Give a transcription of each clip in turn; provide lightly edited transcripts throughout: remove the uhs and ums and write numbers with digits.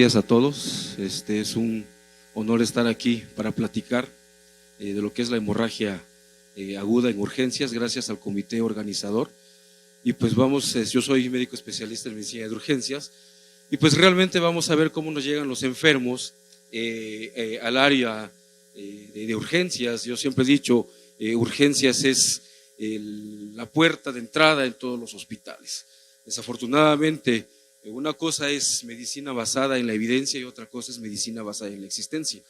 días a todos. Es un honor estar aquí para platicar de lo que es la hemorragia aguda en urgencias, gracias al comité organizador. Y pues vamos, yo soy médico especialista en medicina de urgencias, y pues realmente vamos a ver cómo nos llegan los enfermos al área de urgencias. Yo siempre he dicho, urgencias es la puerta de entrada en todos los hospitales. Desafortunadamente, una cosa es medicina basada en la evidencia y otra cosa es medicina basada en la existencia.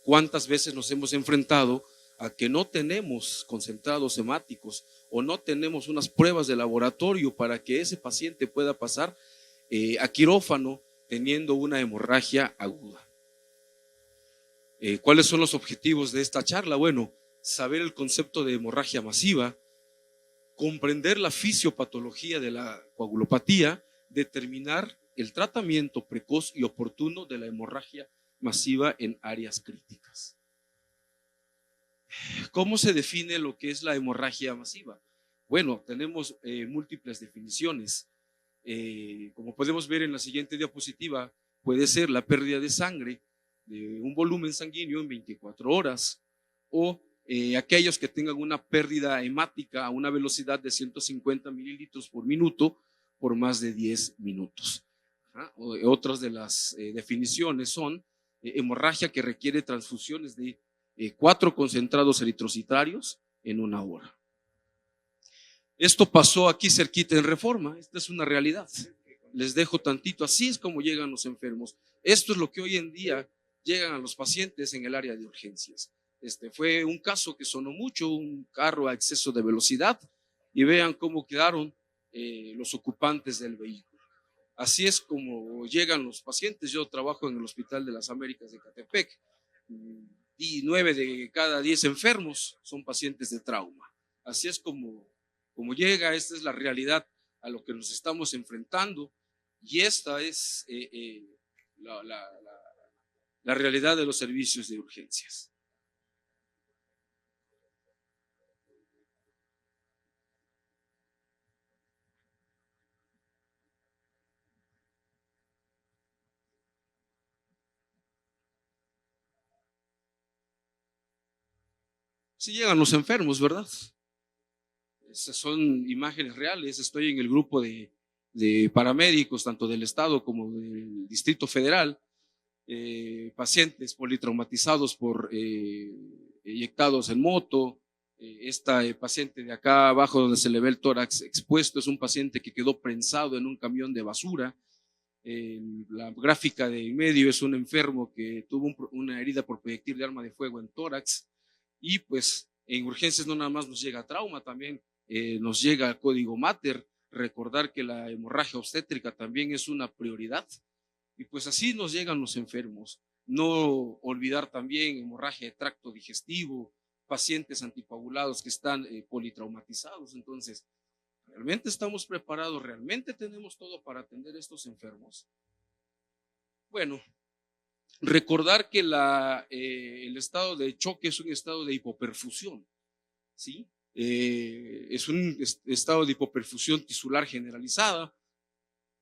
¿Cuántas veces nos hemos enfrentado a que no tenemos concentrados hemáticos o no tenemos unas pruebas de laboratorio para que ese paciente pueda pasar a quirófano teniendo una hemorragia aguda? ¿Cuáles son los objetivos de esta charla? Bueno, saber el concepto de hemorragia masiva, comprender la fisiopatología de la coagulopatía, determinar el tratamiento precoz y oportuno de la hemorragia masiva en áreas críticas. ¿Cómo se define lo que es la hemorragia masiva? Bueno, tenemos múltiples definiciones. Como podemos ver en la siguiente diapositiva, puede ser la pérdida de sangre de un volumen sanguíneo en 24 horas o aquellos que tengan una pérdida hemática a una velocidad de 150 mililitros por minuto por más de 10 minutos. Otras de las definiciones son hemorragia que requiere transfusiones de 4 concentrados eritrocitarios en 1 hora. Esto pasó aquí cerquita en Reforma, esta es una realidad. Les dejo tantito, así es como llegan los enfermos. Esto es lo que hoy en día llegan a los pacientes en el área de urgencias. Fue un caso que sonó mucho, un carro a exceso de velocidad, y vean cómo quedaron los ocupantes del vehículo. Así es como llegan los pacientes. Yo trabajo en el Hospital de las Américas de Catepec y 9 de cada 10 enfermos son pacientes de trauma. Así es como llega. Esta es la realidad a lo que nos estamos enfrentando, y esta es la realidad de los servicios de urgencias. Si llegan los enfermos, ¿verdad? Esas son imágenes reales. Estoy en el grupo de paramédicos, tanto del Estado como del Distrito Federal, pacientes politraumatizados por eyectados en moto. Esta paciente de acá abajo donde se le ve el tórax expuesto es un paciente que quedó prensado en un camión de basura. La gráfica de en medio es un enfermo que tuvo una herida por proyectil de arma de fuego en tórax. Y pues en urgencias no nada más nos llega trauma, también nos llega código Mater. Recordar que la hemorragia obstétrica también es una prioridad, y pues así nos llegan los enfermos. No olvidar también hemorragia de tracto digestivo, pacientes anticoagulados que están politraumatizados. Entonces, ¿realmente estamos preparados? ¿Realmente tenemos todo para atender a estos enfermos? Bueno, recordar que el estado de choque es un estado de hipoperfusión, ¿sí? Es un estado de hipoperfusión tisular generalizada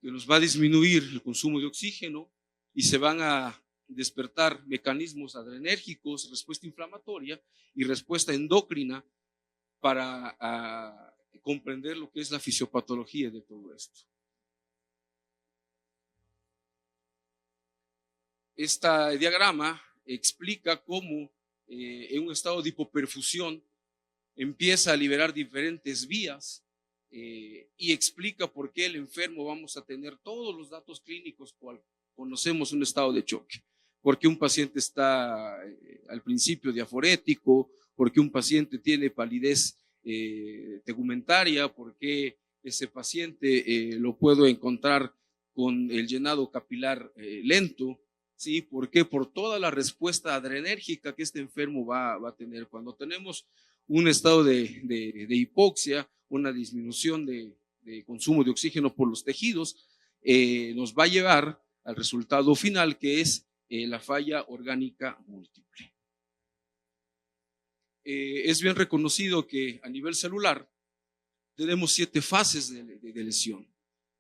que nos va a disminuir el consumo de oxígeno y se van a despertar mecanismos adrenérgicos, respuesta inflamatoria y respuesta endocrina para comprender lo que es la fisiopatología de todo esto. Este diagrama explica cómo en un estado de hipoperfusión empieza a liberar diferentes vías y explica por qué el enfermo vamos a tener todos los datos clínicos cual conocemos un estado de choque. Porque un paciente está al principio diaforético, porque un paciente tiene palidez tegumentaria, porque ese paciente lo puedo encontrar con el llenado capilar lento. ¿Sí? ¿Por qué? Por toda la respuesta adrenérgica que este enfermo va a tener. Cuando tenemos un estado de hipoxia, una disminución de consumo de oxígeno por los tejidos, nos va a llevar al resultado final, que es la falla orgánica múltiple. Es bien reconocido que a nivel celular tenemos 7 fases de lesión,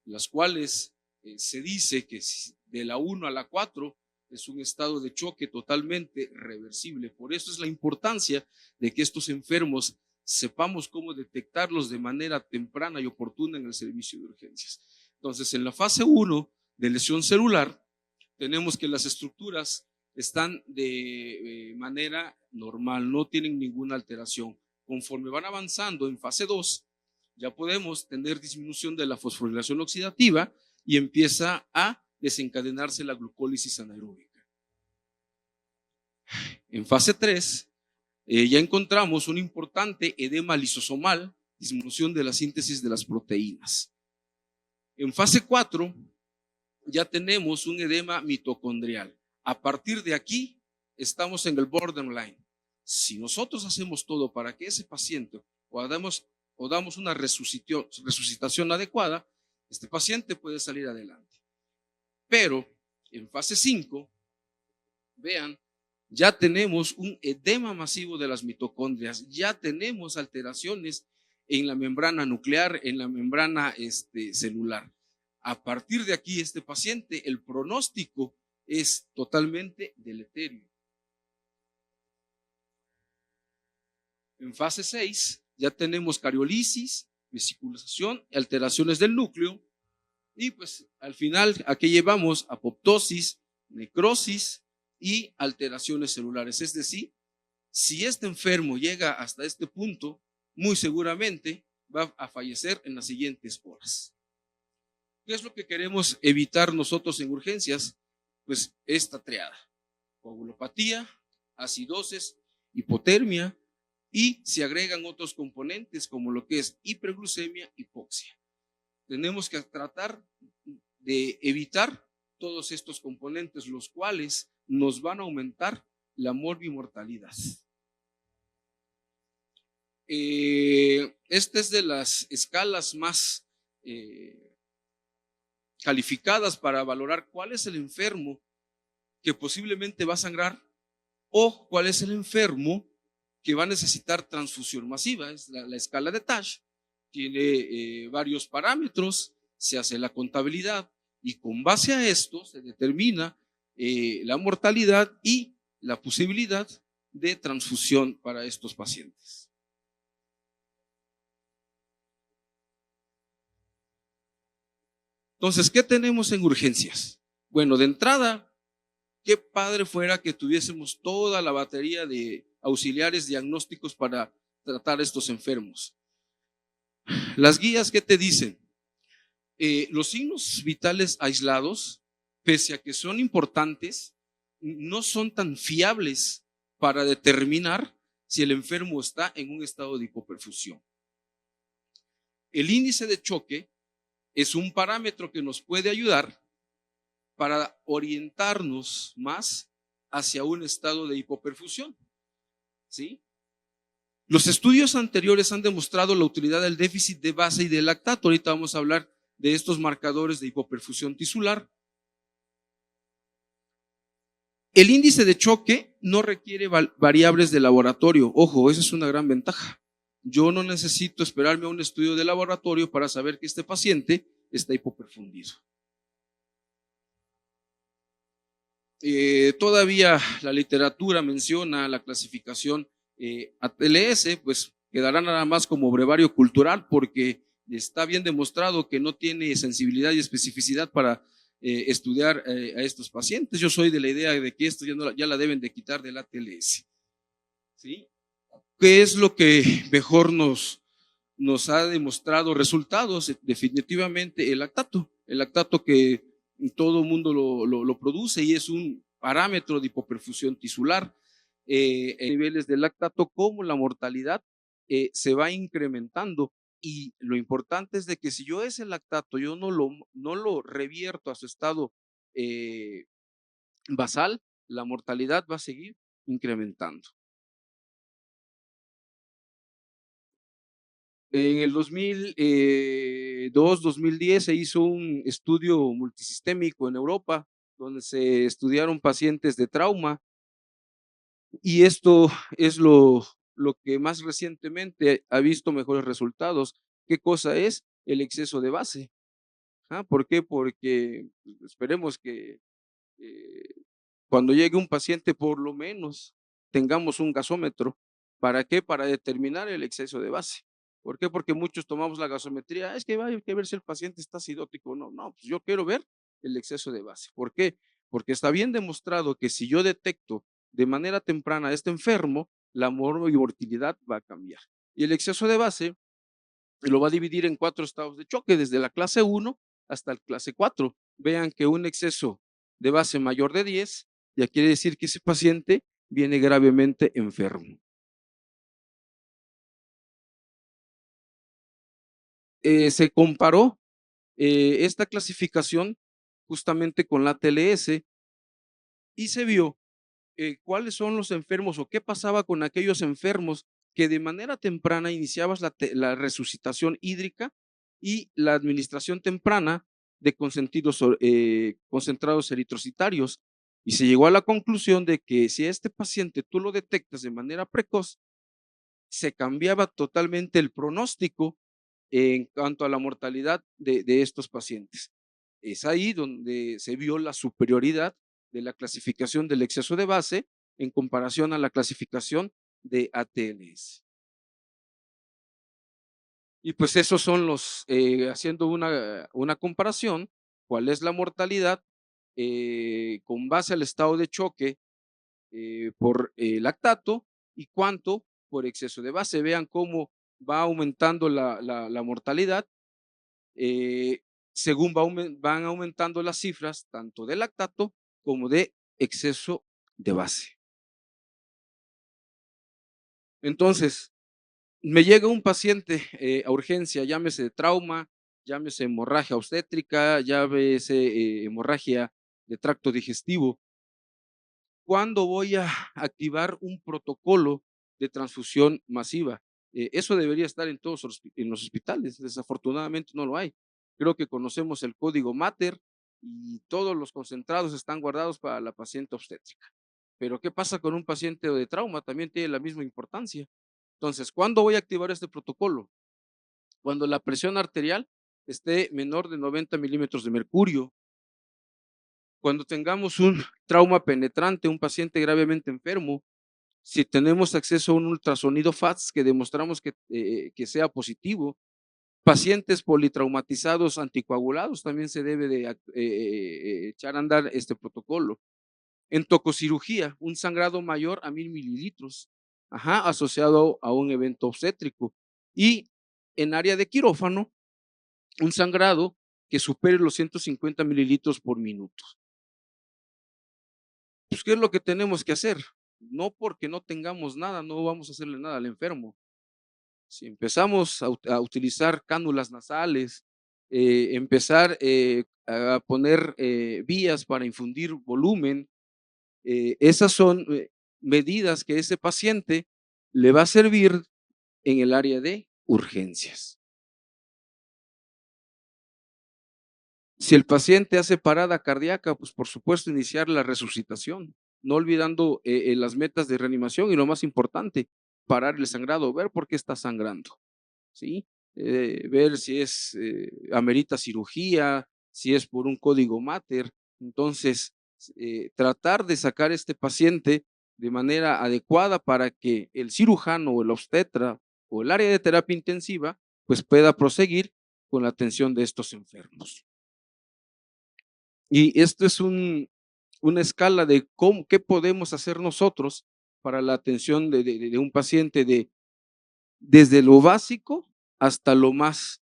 las cuales se dice que de la 1 a la 4 es un estado de choque totalmente reversible. Por eso es la importancia de que estos enfermos sepamos cómo detectarlos de manera temprana y oportuna en el servicio de urgencias. Entonces, en la fase 1 de lesión celular, tenemos que las estructuras están de manera normal, no tienen ninguna alteración. Conforme van avanzando en fase 2, ya podemos tener disminución de la fosforilación oxidativa y empieza a desencadenarse la glucólisis anaeróbica. En fase 3, ya encontramos un importante edema lisosomal, disminución de la síntesis de las proteínas. En fase 4, ya tenemos un edema mitocondrial. A partir de aquí, estamos en el borderline. Si nosotros hacemos todo para que ese paciente o damos una resucitación adecuada, este paciente puede salir adelante. Pero en fase 5, vean, ya tenemos un edema masivo de las mitocondrias, ya tenemos alteraciones en la membrana nuclear, en la membrana celular. A partir de aquí, este paciente, el pronóstico es totalmente deleterio. En fase 6, ya tenemos cariolisis, vesiculación, alteraciones del núcleo, y pues al final aquí llevamos apoptosis, necrosis y alteraciones celulares. Es decir, si este enfermo llega hasta este punto, muy seguramente va a fallecer en las siguientes horas. ¿Qué es lo que queremos evitar nosotros en urgencias? Pues esta triada: coagulopatía, acidosis, hipotermia, y se agregan otros componentes como lo que es hiperglucemia, hipoxia. Tenemos que tratar de evitar todos estos componentes, los cuales nos van a aumentar la morbimortalidad. Esta es de las escalas más calificadas para valorar cuál es el enfermo que posiblemente va a sangrar o cuál es el enfermo que va a necesitar transfusión masiva. Es la escala de Tash, tiene varios parámetros, se hace la contabilidad y con base a esto se determina la mortalidad y la posibilidad de transfusión para estos pacientes. Entonces, ¿qué tenemos en urgencias? Bueno, de entrada, qué padre fuera que tuviésemos toda la batería de auxiliares diagnósticos para tratar a estos enfermos. Las guías, ¿qué te dicen? Los signos vitales aislados, pese a que son importantes, no son tan fiables para determinar si el enfermo está en un estado de hipoperfusión. El índice de choque es un parámetro que nos puede ayudar para orientarnos más hacia un estado de hipoperfusión, ¿sí? Los estudios anteriores han demostrado la utilidad del déficit de base y del lactato. Ahorita vamos a hablar de estos marcadores de hipoperfusión tisular. El índice de choque no requiere variables de laboratorio. Ojo, esa es una gran ventaja. Yo no necesito esperarme a un estudio de laboratorio para saber que este paciente está hipoperfundido. Todavía la literatura menciona la clasificación ATLS, pues quedará nada más como brevario cultural porque está bien demostrado que no tiene sensibilidad y especificidad para estudiar a estos pacientes. Yo soy de la idea de que esto ya la deben de quitar del ATLS, ¿sí? ¿Qué es lo que mejor nos ha demostrado resultados? Definitivamente el lactato que todo el mundo lo produce y es un parámetro de hipoperfusión tisular. Niveles de lactato como la mortalidad se va incrementando, y lo importante es de que si yo ese lactato yo no lo revierto a su estado basal, la mortalidad va a seguir incrementando. En el 2002-2010 se hizo un estudio multisistémico en Europa donde se estudiaron pacientes de trauma, y esto es lo que más recientemente ha visto mejores resultados. ¿Qué cosa es? El exceso de base. ¿Por qué? Porque esperemos que eh, cuando llegue un paciente, por lo menos tengamos un gasómetro. ¿Para qué? Para determinar el exceso de base. ¿Por qué? Porque muchos tomamos la gasometría, es que hay que ver si el paciente está acidótico o no. No, pues yo quiero ver el exceso de base. ¿Por qué? Porque está bien demostrado que si yo detecto de manera temprana a este enfermo, la morbilidad va a cambiar. Y el exceso de base lo va a dividir en 4 estados de choque, desde la clase 1 hasta el clase 4. Vean que un exceso de base mayor de 10 ya quiere decir que ese paciente viene gravemente enfermo. Se comparó esta clasificación justamente con la TLS y se vio cuáles son los enfermos o qué pasaba con aquellos enfermos que de manera temprana iniciabas la resucitación hídrica y la administración temprana de concentrados eritrocitarios. Y se llegó a la conclusión de que si a este paciente tú lo detectas de manera precoz, se cambiaba totalmente el pronóstico en cuanto a la mortalidad de estos pacientes. Es ahí donde se vio la superioridad de la clasificación del exceso de base en comparación a la clasificación de ATLS. Y pues esos son haciendo una comparación, cuál es la mortalidad con base al estado de choque por lactato y cuánto por exceso de base. Vean cómo va aumentando la mortalidad eh, según van aumentando las cifras tanto de lactato como de exceso de base. Entonces, me llega un paciente a urgencia, llámese de trauma, llámese hemorragia obstétrica, llámese hemorragia de tracto digestivo. ¿Cuándo voy a activar un protocolo de transfusión masiva? Eso debería estar en todos en los hospitales, desafortunadamente no lo hay. Creo que conocemos el código Mater y todos los concentrados están guardados para la paciente obstétrica. Pero ¿qué pasa con un paciente de trauma? También tiene la misma importancia. Entonces, ¿cuándo voy a activar este protocolo? Cuando la presión arterial esté menor de 90 milímetros de mercurio, cuando tengamos un trauma penetrante, un paciente gravemente enfermo, si tenemos acceso a un ultrasonido FATS que demostramos que sea positivo, pacientes politraumatizados anticoagulados también se debe de echar a andar este protocolo. En tococirugía, un sangrado mayor a 1000 mililitros, asociado a un evento obstétrico. Y en área de quirófano, un sangrado que supere los 150 mililitros por minuto. Pues, ¿qué es lo que tenemos que hacer? No porque no tengamos nada, no vamos a hacerle nada al enfermo. Si empezamos a utilizar cánulas nasales, empezar a poner vías para infundir volumen, esas son medidas que ese paciente le va a servir en el área de urgencias. Si el paciente hace parada cardíaca, pues por supuesto iniciar la resucitación, no olvidando las metas de reanimación y lo más importante, parar el sangrado, ver por qué está sangrando, ¿sí? Ver si amerita cirugía, si es por un código Mater. Entonces, tratar de sacar este paciente de manera adecuada para que el cirujano o el obstetra o el área de terapia intensiva pues pueda proseguir con la atención de estos enfermos. Y esto es una escala de qué podemos hacer nosotros para la atención de un paciente desde lo básico hasta lo más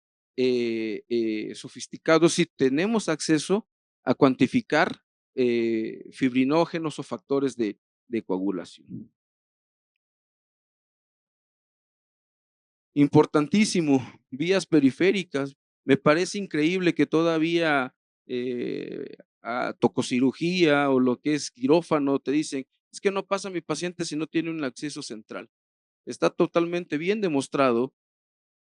sofisticado, si tenemos acceso a cuantificar fibrinógenos o factores de coagulación. Importantísimo, vías periféricas. Me parece increíble que todavía a tococirugía o lo que es quirófano te dicen, es que no pasa mi paciente si no tiene un acceso central. Está totalmente bien demostrado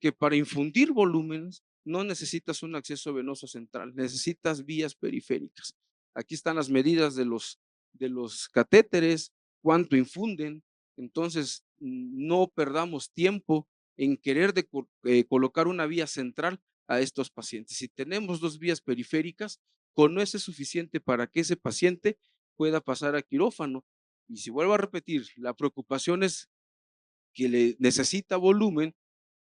que para infundir volúmenes no necesitas un acceso venoso central, necesitas vías periféricas. Aquí están las medidas de los catéteres, cuánto infunden, entonces no perdamos tiempo en querer colocar una vía central a estos pacientes. Si tenemos 2 vías periféricas, con eso es suficiente para que ese paciente pueda pasar a quirófano. Y si vuelvo a repetir, la preocupación es que le necesita volumen,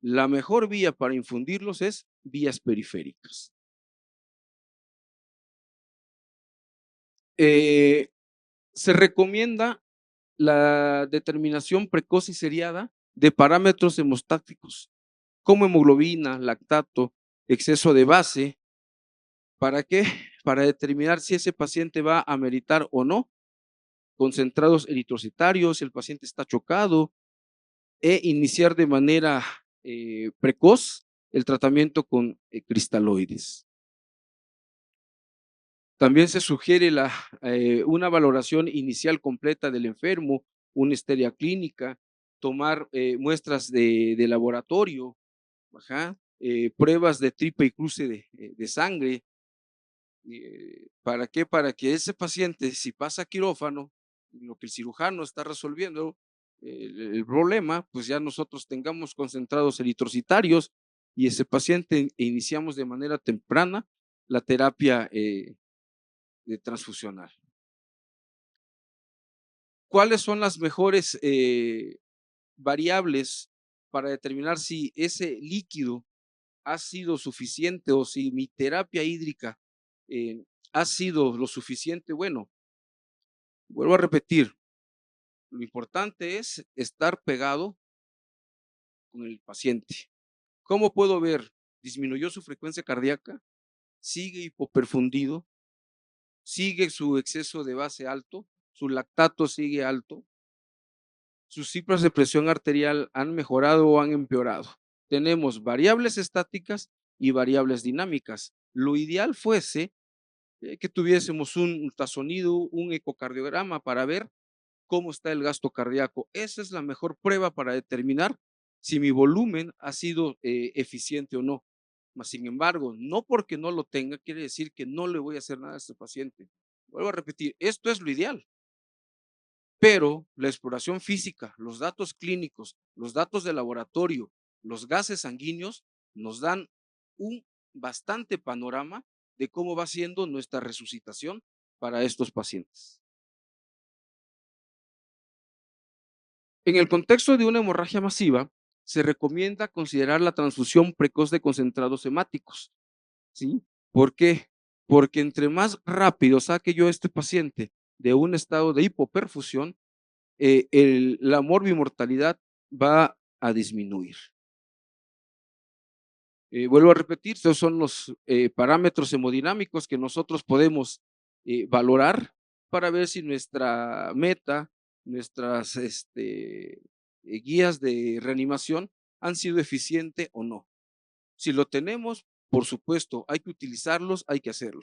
la mejor vía para infundirlos es vías periféricas. Se recomienda la determinación precoz y seriada de parámetros hemostáticos, como hemoglobina, lactato, exceso de base. ¿Para qué? Para determinar si ese paciente va a ameritar o no concentrados eritrocitarios, si el paciente está chocado, e iniciar de manera precoz el tratamiento con cristaloides. También se sugiere una valoración inicial completa del enfermo, una histeria clínica, tomar muestras de laboratorio, pruebas de tripa y cruce de sangre. ¿Para qué? Para que ese paciente, si pasa a quirófano, lo que el cirujano está resolviendo, el problema, pues ya nosotros tengamos concentrados eritrocitarios y ese paciente iniciamos de manera temprana la terapia de transfusional. ¿Cuáles son las mejores variables para determinar si ese líquido ha sido suficiente o si mi terapia hídrica ha sido lo suficiente? Bueno, vuelvo a repetir, lo importante es estar pegado con el paciente. ¿Cómo puedo ver? Disminuyó su frecuencia cardíaca, sigue hipoperfundido, sigue su exceso de base alto, su lactato sigue alto, sus cifras de presión arterial han mejorado o han empeorado. Tenemos variables estáticas y variables dinámicas. Lo ideal fuese que tuviésemos un ultrasonido, un ecocardiograma para ver cómo está el gasto cardíaco. Esa es la mejor prueba para determinar si mi volumen ha sido eficiente o no. Mas, sin embargo, no porque no lo tenga, quiere decir que no le voy a hacer nada a este paciente. Vuelvo a repetir, esto es lo ideal, pero la exploración física, los datos clínicos, los datos de laboratorio, los gases sanguíneos nos dan un bastante panorama de cómo va siendo nuestra resucitación para estos pacientes. En el contexto de una hemorragia masiva, se recomienda considerar la transfusión precoz de concentrados hemáticos, ¿sí? ¿Por qué? Porque entre más rápido saque yo a este paciente de un estado de hipoperfusión, la morbimortalidad va a disminuir. Vuelvo a repetir, estos son los parámetros hemodinámicos que nosotros podemos valorar para ver si nuestra meta, nuestras guías de reanimación han sido eficientes o no. Si lo tenemos, por supuesto, hay que utilizarlos, hay que hacerlo.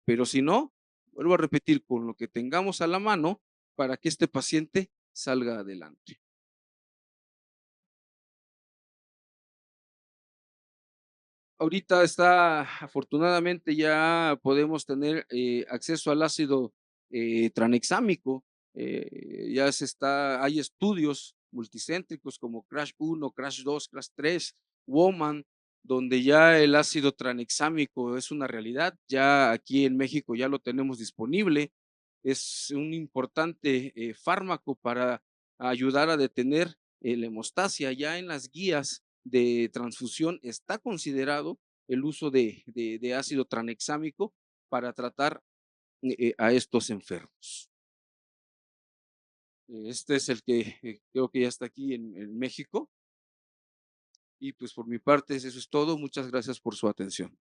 Pero si no, vuelvo a repetir, con lo que tengamos a la mano para que este paciente salga adelante. Ahorita está, afortunadamente ya podemos tener acceso al ácido tranexámico, hay estudios multicéntricos como CRASH 1, CRASH 2, CRASH 3, WOMAN, donde ya el ácido tranexámico es una realidad, ya aquí en México ya lo tenemos disponible, es un importante fármaco para ayudar a detener la hemostasia. Ya en las guías de transfusión está considerado el uso de ácido tranexámico para tratar a estos enfermos. Este es el que creo que ya está aquí en México. Y pues por mi parte eso es todo. Muchas gracias por su atención.